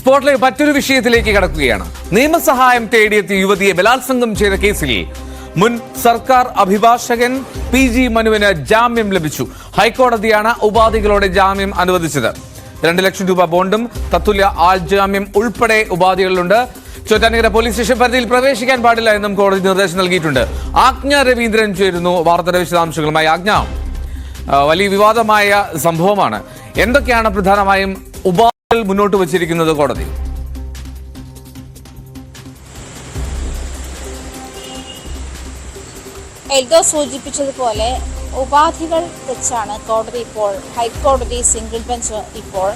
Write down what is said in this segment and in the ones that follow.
സ്പോട്ടിലെ മറ്റൊരു വിഷയത്തിലേക്ക് കടക്കുകയാണ്. നിയമസഹായം തേടിയെത്തിയ യുവതിയെ ബലാത്സംഗം ചെയ്ത കേസിൽ മുൻ സർക്കാർ അഭിഭാഷകൻ PG മനുവിന് ജാമ്യം ലഭിച്ചു. ഹൈക്കോടതിയാണ് ഉപാധികളോടെ ജാമ്യം അനുവദിച്ചത്. 2 ലക്ഷം രൂപ ബോണ്ടും തത്തുല്യ ആൾ ജാമ്യം ഉൾപ്പെടെ ഉപാധികളിലുണ്ട്. ചോറ്റാനിക്കര പോലീസ് സ്റ്റേഷൻ പരിധിയിൽ പ്രവേശിക്കാൻ പാടില്ല എന്നും കോടതി നിർദ്ദേശം നൽകിയിട്ടുണ്ട്. ആജ്ഞ രവീന്ദ്രൻ ചേരുന്നു വാർത്തയുടെ വിശദാംശങ്ങളുമായി. ആജ്ഞ, വലിയ വിവാദമായ സംഭവമാണ്. എന്തൊക്കെയാണ് പ്രധാനമായും ഉപാധികൾ മുന്നോട്ട് വച്ചിരിക്കുന്നത് കോടതി? എൽദോ സൂചിപ്പിച്ചതുപോലെ ഉപാധികൾ വെച്ചാണ് കോടതി ഇപ്പോൾ ഹൈക്കോടതി സിംഗിൾ ബെഞ്ച് ഇപ്പോൾ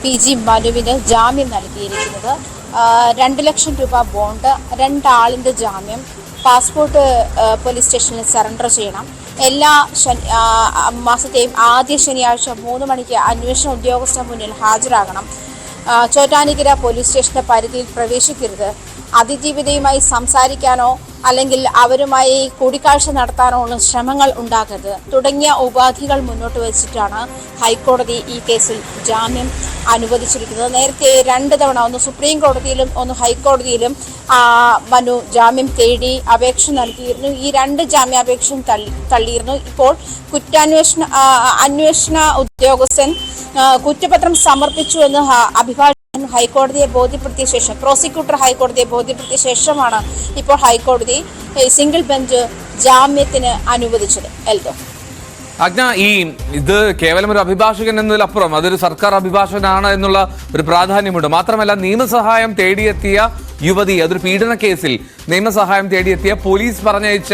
PG മനുവിന് ജാമ്യം നൽകിയിരിക്കുന്നത്. 2 ലക്ഷം രൂപ ബോണ്ട്, 2 ആളിൻ്റെ ജാമ്യം, പാസ്പോർട്ട് പോലീസ് സ്റ്റേഷനിൽ സറണ്ടർ ചെയ്യണം. എല്ലാ മാസത്തെയും ആദ്യ ശനിയാഴ്ച 3 മണിക്ക് അന്വേഷണ ഉദ്യോഗസ്ഥ മുന്നിൽ ഹാജരാകണം. ചോറ്റാനിക്കര പോലീസ് സ്റ്റേഷന്റെ പരിധിയിൽ പ്രവേശിക്കരുത്. അതിജീവിതയുമായി സംസാരിക്കാനോ അല്ലെങ്കിൽ അവരുമായി കൂടിക്കാഴ്ച നടത്താനോ ഉള്ള ശ്രമങ്ങൾ ഉണ്ടാകരുത് തുടങ്ങിയ ഉപാധികൾ മുന്നോട്ട് വെച്ചിട്ടാണ് ഹൈക്കോടതി ഈ കേസിൽ ജാമ്യം അനുവദിച്ചിരിക്കുന്നത്. നേരത്തെ 2 തവണ, ഒന്ന് സുപ്രീം കോടതിയിലും ഒന്ന് ഹൈക്കോടതിയിലും മനു ജാമ്യം തേടി അപേക്ഷ നൽകിയിരുന്നു. ഈ 2 ജാമ്യാപേക്ഷയും തള്ളിയിരുന്നു. ഇപ്പോൾ അന്വേഷണ ഉദ്യോഗസ്ഥൻ കുറ്റപത്രം സമർപ്പിച്ചു എന്ന് അഭിഭാഷകൻ ഹൈക്കോടതിയെ ബോധ്യപ്പെടുത്തിയ ശേഷം, പ്രോസിക്യൂട്ടർ ഹൈക്കോടതിയെ ബോധ്യപ്പെടുത്തിയ ശേഷമാണ് ഇപ്പോൾ ഹൈക്കോടതി സിംഗിൾ ബെഞ്ച് ജാമ്യത്തിന് അനുവദിച്ചത്. എൽദോ, ആജ്ഞ, ഇത് കേവലം ഒരു അഭിഭാഷകൻ എന്നതിലപ്പുറം അതൊരു സർക്കാർ അഭിഭാഷകനാണ് എന്നുള്ള ഒരു പ്രാധാന്യമുണ്ട്. മാത്രമല്ല, നിയമസഹായം തേടിയെത്തിയ യുവതി, അതൊരു പീഡന കേസിൽ നിയമസഹായം തേടിയെത്തിയ പോലീസ് പറഞ്ഞയച്ച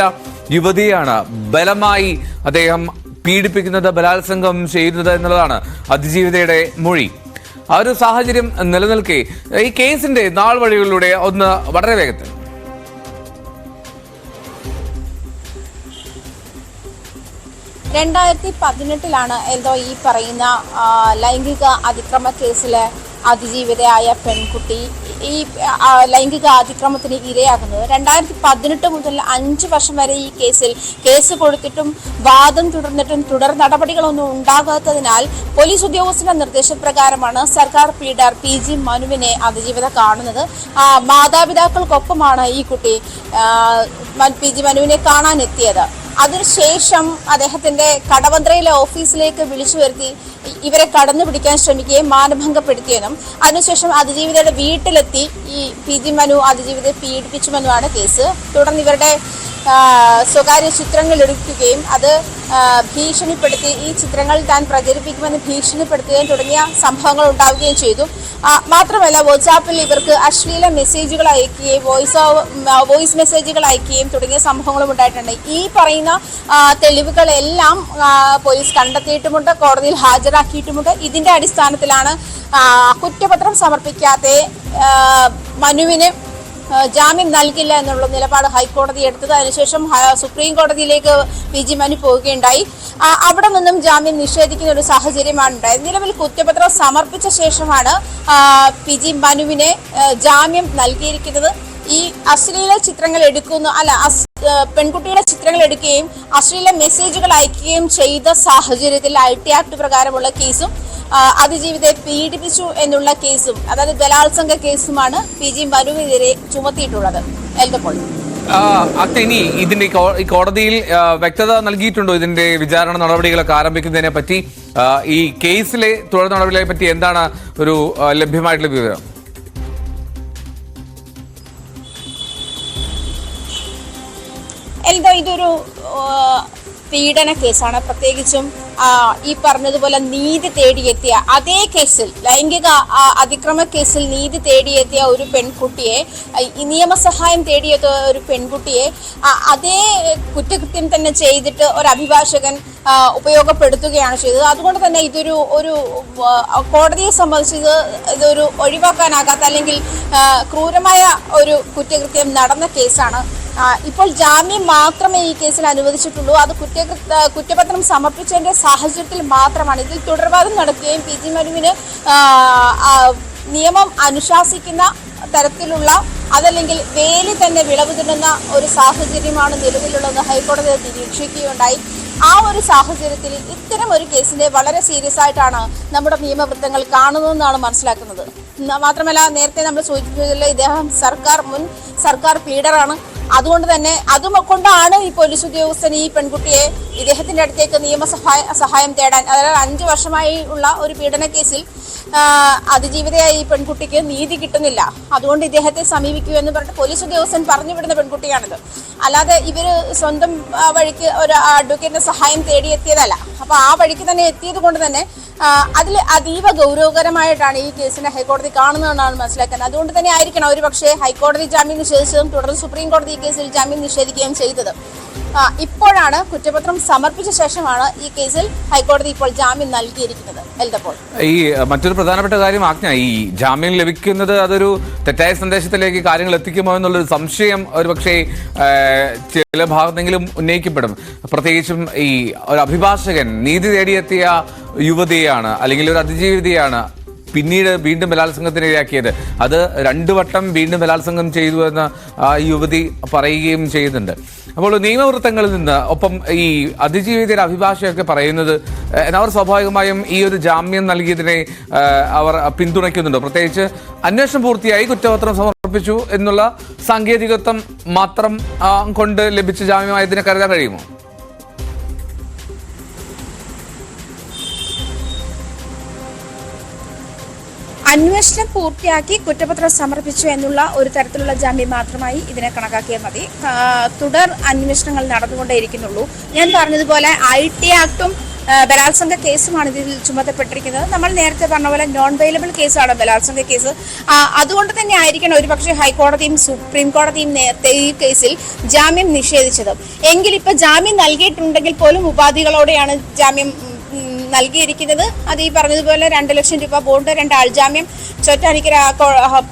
യുവതിയാണ് ബലമായി അദ്ദേഹം പീഡിപ്പിക്കുന്നത്, ബലാത്സംഗം ചെയ്യുന്നത് എന്നുള്ളതാണ് അതിജീവിതയുടെ മൊഴി. ആ ഒരു സാഹചര്യം നിലനിൽക്കെ ഈ കേസിന്റെ നാൾ വഴികളിലൂടെ ഒന്ന് വളരെ വേഗത്തിൽ 2018 എന്തോ ഈ പറയുന്ന ലൈംഗിക അതിക്രമ കേസിലെ അതിജീവിതയായ പെൺകുട്ടി ഈ ലൈംഗിക അതിക്രമത്തിന് ഇരയാകുന്നത്. 2018 മുതൽ 5 വർഷം വരെ ഈ കേസ് കൊടുത്തിട്ടും വാദം തുടർന്നിട്ടും തുടർ നടപടികളൊന്നും ഉണ്ടാകാത്തതിനാൽ പോലീസ് ഉദ്യോഗസ്ഥരുടെ നിർദ്ദേശപ്രകാരമാണ് സർക്കാർ പ്ലീഡർ PG മനുവിനെ അതിജീവിത കാണുന്നത്. മാതാപിതാക്കൾക്കൊപ്പമാണ് ഈ കുട്ടി PG മനുവിനെ കാണാനെത്തിയത്. അതിനുശേഷം അദ്ദേഹത്തിന്റെ കടവന്ത്രയിലെ ഓഫീസിലേക്ക് വിളിച്ചു വരുത്തി ഇവരെ കടന്നു പിടിക്കാൻ ശ്രമിക്കുകയും മാനഭംഗപ്പെടുത്തിയെന്നും അതിനുശേഷം അതിജീവിതയുടെ വീട്ടിലെത്തി ഈ PG മനു അതിജീവിതയെ പീഡിപ്പിച്ചുമെന്നുമാണ് കേസ്. തുടർന്ന് ഇവരുടെ സ്വകാര്യ ചിത്രങ്ങൾ എടുക്കുകയും അത് ഭീഷണിപ്പെടുത്തി, ഈ ചിത്രങ്ങൾ താൻ പ്രചരിപ്പിക്കുമെന്ന് ഭീഷണിപ്പെടുത്തുകയും തുടങ്ങിയ സംഭവങ്ങൾ ഉണ്ടാവുകയും ചെയ്തു. മാത്രമല്ല, വാട്സാപ്പിൽ ഇവർക്ക് അശ്ലീല മെസ്സേജുകൾ അയക്കുകയും വോയിസ് മെസ്സേജുകൾ അയക്കുകയും തുടങ്ങിയ സംഭവങ്ങളും ഉണ്ടായിട്ടുണ്ട്. ഈ പറയുന്ന തെളിവുകളെല്ലാം പോലീസ് കണ്ടെത്തിയിട്ടുമുണ്ട്, കോടതിയിൽ ഹാജരാക്കിയിട്ടുമുണ്ട്. ഇതിന്റെ അടിസ്ഥാനത്തിലാണ് കുറ്റപത്രം സമർപ്പിക്കാത്ത മനുവിന് ജാമ്യം നൽകില്ല എന്നുള്ള നിലപാട് ഹൈക്കോടതി എടുത്തത്. അതിനുശേഷം സുപ്രീം കോടതിയിലേക്ക് PG മനു പോവുകയുണ്ടായി. അവിടെ നിന്നും ജാമ്യം നിഷേധിക്കുന്ന ഒരു സാഹചര്യമാണ് ഉണ്ടായത്. നിലവിൽ കുറ്റപത്രം സമർപ്പിച്ച ശേഷമാണ് PG മനുവിനെ ജാമ്യം നൽകിയിരിക്കുന്നത്. ഈ അശ്ലീല ചിത്രങ്ങൾ പെൺകുട്ടിയുടെ ചിത്രങ്ങൾ എടുക്കുകയും അശ്ലീല മെസ്സേജുകൾ അയക്കുകയും ചെയ്ത സാഹചര്യത്തിൽ IT ആക്ട് പ്രകാരമുള്ള കേസും അതിജീവിതയെ പീഡിപ്പിച്ചു എന്നുള്ള കേസും, അതായത് ബലാത്സംഗ കേസുമാണ് PG മനുവിനെതിരെ ചുമത്തിയിട്ടുള്ളത്. എൽദപ്പോൾ, ഇനി ഇതിന്റെ കോടതിയിൽ വ്യക്തത നൽകിയിട്ടുണ്ടോ? ഇതിന്റെ വിചാരണ നടപടികളൊക്കെ ആരംഭിക്കുന്നതിനെ പറ്റി, ഈ കേസിലെ തുടർ നടപടികളെ പറ്റി എന്താണ് ഒരു ലഭ്യമായിട്ടുള്ള വിവരം? എൽദോ, ഇതൊരു പീഡന കേസാണ്. പ്രത്യേകിച്ചും ഈ പറഞ്ഞതുപോലെ നീതി തേടിയെത്തിയ അതേ കേസിൽ, ലൈംഗിക അതിക്രമ കേസിൽ നീതി തേടിയെത്തിയ ഒരു പെൺകുട്ടിയെ, നിയമസഹായം തേടിയെത്തിയ ഒരു പെൺകുട്ടിയെ അതേ കുറ്റകൃത്യം തന്നെ ചെയ്തിട്ട് ഒരു അഭിഭാഷകൻ ഉപയോഗപ്പെടുത്തുകയാണ് ചെയ്തത്. അതുകൊണ്ട് തന്നെ ഇതൊരു കോടതിയെ സംബന്ധിച്ച് ഇതൊരു ഒഴിവാക്കാനാകാത്ത അല്ലെങ്കിൽ ക്രൂരമായ ഒരു കുറ്റകൃത്യം നടന്ന കേസാണ്. ഇപ്പോൾ ജാമ്യം മാത്രമേ ഈ കേസിൽ അനുവദിച്ചിട്ടുള്ളൂ. അത് കുറ്റപത്രം സമർപ്പിച്ചതിന്റെ സാഹചര്യത്തിൽ മാത്രമാണ്. ഇതിൽ തുടർവാദം നടക്കുകയും PG മനുവിന് നിയമം അനുശാസിക്കുന്ന തരത്തിലുള്ള അതല്ലെങ്കിൽ വേലി തന്നെ വിളവ് തിന്നുന്ന ഒരു സാഹചര്യമാണ് നിലവിലുള്ളതെന്ന് ഹൈക്കോടതി നിരീക്ഷിക്കുകയുണ്ടായി. ആ ഒരു സാഹചര്യത്തിൽ ഇത്തരം ഒരു കേസിനെ വളരെ സീരിയസ് ആയിട്ടാണ് നമ്മുടെ നിയമവൃത്തങ്ങൾ കാണുന്നതെന്നാണ് മനസ്സിലാക്കുന്നത്. മാത്രമല്ല, നേരത്തെ നമ്മൾ സൂചിപ്പിച്ചതിൽ ഇദ്ദേഹം മുൻ സർക്കാർ ലീഡറാണ്. അതുകൊണ്ട് തന്നെ കൊണ്ടാണ് ഈ പോലീസ് ഉദ്യോഗസ്ഥൻ ഈ പെൺകുട്ടിയെ ഇദ്ദേഹത്തിന്റെ അടുത്തേക്ക് സഹായം തേടാൻ, അതായത് 5 വർഷമായി ഉള്ള ഒരു പീഡന കേസിൽ അതിജീവിതയായ ഈ പെൺകുട്ടിക്ക് നീതി കിട്ടുന്നില്ല, അതുകൊണ്ട് ഇദ്ദേഹത്തെ സമീപിക്കൂ എന്ന് പറഞ്ഞിട്ട് പോലീസ് ഉദ്യോഗസ്ഥൻ പറഞ്ഞു വിടുന്ന പെൺകുട്ടിയാണിത്. അല്ലാതെ ഇവര് സ്വന്തം വഴിക്ക് ഒരു അഡ്വക്കേറ്റിന്റെ സഹായം തേടിയെത്തിയതല്ല. അപ്പൊ ആ വഴിക്ക് തന്നെ എത്തിയത് കൊണ്ട് തന്നെ അതിൽ അതീവ ഗൗരവകരമായിട്ടാണ് ഈ കേസിനെ ഹൈക്കോടതി കാണുന്നതെന്നാണ് മനസ്സിലാക്കുന്നത്. അതുകൊണ്ട് തന്നെ ആയിരിക്കണം ഒരുപക്ഷെ ഹൈക്കോടതി ജാമ്യം നിഷേധിച്ചതും തുടർന്ന് സുപ്രീം കോടതി ഈ കേസിൽ ജാമ്യം നിഷേധിക്കുകയും ചെയ്തത്. ഇപ്പോഴാണ് കുറ്റപത്രം സമർപ്പിച്ച ശേഷമാണ് ഈ കേസിൽ ഹൈക്കോടതി ഇപ്പോൾ ജാമ്യം നൽകിയിരിക്കുന്നത്. എൽദപ്പോൾ ഈ മറ്റൊരു പ്രധാനപ്പെട്ട കാര്യം ആജ്ഞ, ഈ ജാമ്യം ലഭിക്കുന്നത് അതൊരു തെറ്റായ സന്ദേശത്തിലേക്ക് കാര്യങ്ങൾ എത്തിക്കുമോ എന്നുള്ളൊരു സംശയം ഒരുപക്ഷെ ചില ഭാഗത്തെങ്കിലും ഉന്നയിക്കപ്പെടും. പ്രത്യേകിച്ചും ഈ ഒരു അഭിഭാഷകൻ നീതി തേടിയെത്തിയ യുവതിയാണ് അല്ലെങ്കിൽ ഒരു അതിജീവിതയാണ് പിന്നീട് വീണ്ടും ബലാത്സംഗത്തിനിരയാക്കിയത്. അത് 2 വട്ടം വീണ്ടും ബലാത്സംഗം ചെയ്തു എന്ന് ഈ യുവതി പറയുകയും ചെയ്യുന്നുണ്ട്. അപ്പോൾ നിയമവൃത്തങ്ങളിൽ നിന്ന് ഒപ്പം ഈ അതിജീവിതയുടെ അഭിഭാഷകയൊക്കെ പറയുന്നത് അവർ സ്വാഭാവികമായും ഈ ഒരു ജാമ്യം നൽകിയതിനെ അവർ പിന്തുണയ്ക്കുന്നുണ്ടോ? പ്രത്യേകിച്ച് അന്വേഷണം പൂർത്തിയായി കുറ്റപത്രം സമർപ്പിച്ചു എന്നുള്ള സാങ്കേതികത്വം മാത്രം കൊണ്ട് ലഭിച്ച ജാമ്യമായതിനെ കരുതാൻ കഴിയുമോ? അന്വേഷണം പൂർത്തിയാക്കി കുറ്റപത്രം സമർപ്പിച്ചു എന്നുള്ള ഒരു തരത്തിലുള്ള ജാമ്യം മാത്രമായി ഇതിനെ കണക്കാക്കിയാൽ മതി. തുടർ അന്വേഷണങ്ങൾ നടന്നുകൊണ്ടേയിരിക്കുന്നുള്ളൂ. ഞാൻ പറഞ്ഞതുപോലെ IT ആക്ടും ബലാത്സംഗ കേസുമാണ് ഇതിൽ ചുമത്തപ്പെട്ടിരിക്കുന്നത്. നമ്മൾ നേരത്തെ പറഞ്ഞ പോലെ നോൺ വെയിലബിൾ കേസാണ് ബലാത്സംഗ കേസ്. അതുകൊണ്ട് തന്നെ ആയിരിക്കണം ഒരുപക്ഷെ ഹൈക്കോടതിയും സുപ്രീം കോടതിയും നേരത്തെ ഈ കേസിൽ ജാമ്യം നിഷേധിച്ചത്. എങ്കിൽ ഇപ്പൊ ജാമ്യം നൽകിയിട്ടുണ്ടെങ്കിൽ പോലും ഉപാധികളോടെയാണ് ജാമ്യം നൽകിയിരിക്കുന്നത്. അത് ഈ പറഞ്ഞതുപോലെ 2 ലക്ഷം രൂപ ബോണ്ട്, 2 ആൾജാമ്യം, ചോറ്റാനിക്കര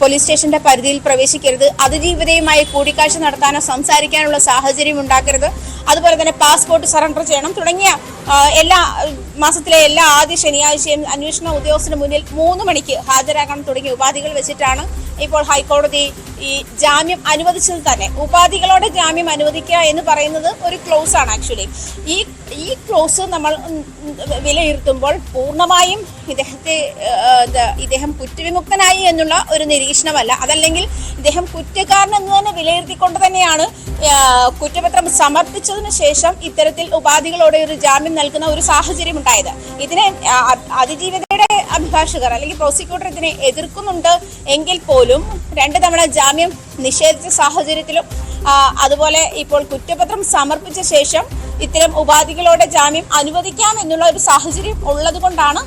പോലീസ് സ്റ്റേഷന്റെ പരിധിയിൽ പ്രവേശിക്കരുത്, അതിജീവിതയുമായി കൂടിക്കാഴ്ച നടത്താനോ സംസാരിക്കാനുള്ള സാഹചര്യം ഉണ്ടാക്കരുത്, അതുപോലെ തന്നെ പാസ്പോർട്ട് സറണ്ടർ ചെയ്യണം തുടങ്ങിയ മാസത്തിലെ എല്ലാ ആദ്യ ശനിയാഴ്ചയും അന്വേഷണ ഉദ്യോഗസ്ഥന് മുന്നിൽ 3 മണിക്ക് ഹാജരാക്കണം തുടങ്ങിയ ഉപാധികൾ വെച്ചിട്ടാണ് ഇപ്പോൾ ഹൈക്കോടതി ഈ ജാമ്യം അനുവദിച്ചത് തന്നെ. ഉപാധികളോടെ ജാമ്യം അനുവദിക്കുക എന്ന് പറയുന്നത് ഒരു ക്ലോസ് ആണ്. ആക്ച്വലി ഈ ക്ലോസ് നമ്മൾ വിലയിരുത്തുമ്പോൾ പൂർണ്ണമായും ഇദ്ദേഹം കുറ്റവിമുക്തനായി എന്നുള്ള ഒരു നിരീക്ഷണമല്ല, അതല്ലെങ്കിൽ ഇദ്ദേഹം കുറ്റക്കാരൻ എന്ന് തന്നെ വിലയിരുത്തിക്കൊണ്ട് തന്നെയാണ് കുറ്റപത്രം സമർപ്പിച്ചതിന് ശേഷം ഇത്തരത്തിൽ ഉപാധികളോടെ ഒരു ജാമ്യം നൽകുന്ന ഒരു സാഹചര്യം ഉണ്ടായത്. ഇതിനെ അതിജീവിതയുടെ അഭിഭാഷകർ അല്ലെങ്കിൽ പ്രോസിക്യൂട്ടർ ഇതിനെ എതിർക്കുന്നുണ്ട് എങ്കിൽ പോലും 2 തവണ ജാമ്യം നിഷേധിച്ച സാഹചര്യത്തിലും അതുപോലെ ഇപ്പോൾ കുറ്റപത്രം സമർപ്പിച്ച ശേഷം ഇത്തരം ഉപാധികളോടെ ജാമ്യം അനുവദിക്കാം എന്നുള്ള ഒരു സാഹചര്യം ഉള്ളത് കൊണ്ടാണ്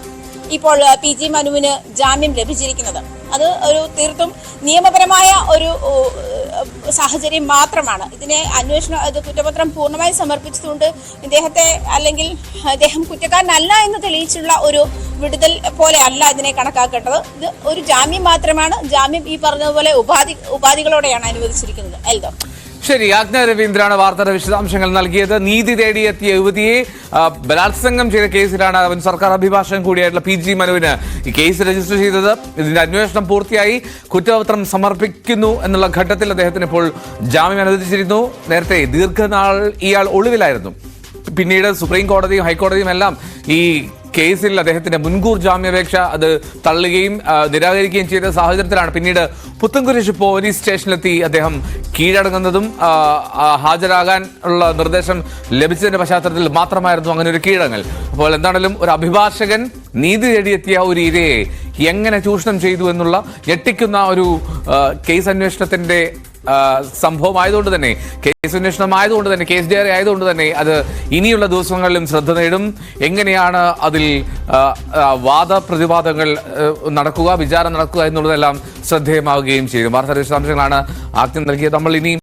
ഇപ്പോൾ PG മനുവിന് ജാമ്യം ലഭിച്ചിരിക്കുന്നത്. അത് ഒരു തീർത്തും നിയമപരമായ ഒരു സാഹചര്യം മാത്രമാണ്. ഇതിനെ കുറ്റപത്രം പൂർണ്ണമായി സമർപ്പിച്ചതുകൊണ്ട് ഇദ്ദേഹം കുറ്റക്കാരനല്ല എന്ന് തെളിയിച്ചുള്ള ഒരു വിടുതൽ പോലെ അല്ല ഇതിനെ കണക്കാക്കേണ്ടത്. ഇത് ഒരു ജാമ്യം മാത്രമാണ്. ജാമ്യം ഈ പറഞ്ഞതുപോലെ ഉപാധികളോടെയാണ് അനുവദിച്ചിരിക്കുന്നത്. എൽദോ ശരി, ആജ്ഞ രവീന്ദ്രനാണ് വാർത്തയുടെ വിശദാംശങ്ങൾ നൽകിയത്. നീതി തേടിയെത്തിയ യുവതിയെ ബലാത്സംഗം ചെയ്ത കേസിലാണ് അവൻ സർക്കാർ അഭിഭാഷകൻ കൂടിയായിട്ടുള്ള PG മനുവിന് ഈ കേസ് രജിസ്റ്റർ ചെയ്തത്. ഇതിന്റെ അന്വേഷണം പൂർത്തിയായി കുറ്റപത്രം സമർപ്പിക്കുന്നു എന്നുള്ള ഘട്ടത്തിൽ അദ്ദേഹത്തിന് ഇപ്പോൾ ജാമ്യം അനുവദിച്ചിരുന്നു. നേരത്തെ ദീർഘനാൾ ഇയാൾ ഒളിവിലായിരുന്നു. പിന്നീട് സുപ്രീം കോടതിയും ഹൈക്കോടതിയും എല്ലാം ഈ കേസിൽ അദ്ദേഹത്തിന്റെ മുൻകൂർ ജാമ്യാപേക്ഷ അത് തള്ളുകയും നിരാകരിക്കുകയും ചെയ്ത സാഹചര്യത്തിലാണ് പിന്നീട് പുത്തൻകുരിശ് പോലീസ് സ്റ്റേഷനിലെത്തി അദ്ദേഹം കീഴടങ്ങുന്നതും ഹാജരാകാൻ ഉള്ള നിർദ്ദേശം ലഭിച്ചതിന്റെ പശ്ചാത്തലത്തിൽ മാത്രമായിരുന്നു അങ്ങനെ ഒരു കീഴടങ്ങൽ. അപ്പോൾ എന്താണെങ്കിലും ഒരു അഭിഭാഷകൻ നീതി തേടിയെത്തിയ ഒരു ഇരയെ എങ്ങനെ ചൂഷണം ചെയ്തു എന്നുള്ള ഞെട്ടിക്കുന്ന ഒരു കേസ് അന്വേഷണത്തിന്റെ സംഭവം ആയതുകൊണ്ട് തന്നെ, കേസ് അന്വേഷണം ആയതുകൊണ്ട് തന്നെ, കേസ് ഡയറി ആയതുകൊണ്ട് തന്നെ അത് ഇനിയുള്ള ദിവസങ്ങളിലും ശ്രദ്ധ നേടും. എങ്ങനെയാണ് അതിൽ വാദപ്രതിവാദങ്ങൾ നടക്കുക, വിചാരണ നടക്കുക എന്നുള്ളതെല്ലാം ശ്രദ്ധേയമാവുകയും ചെയ്യും. വാർത്താ വിശദാംശങ്ങളാണ് ആജ്ഞ നൽകിയത്. നമ്മൾ ഇനിയും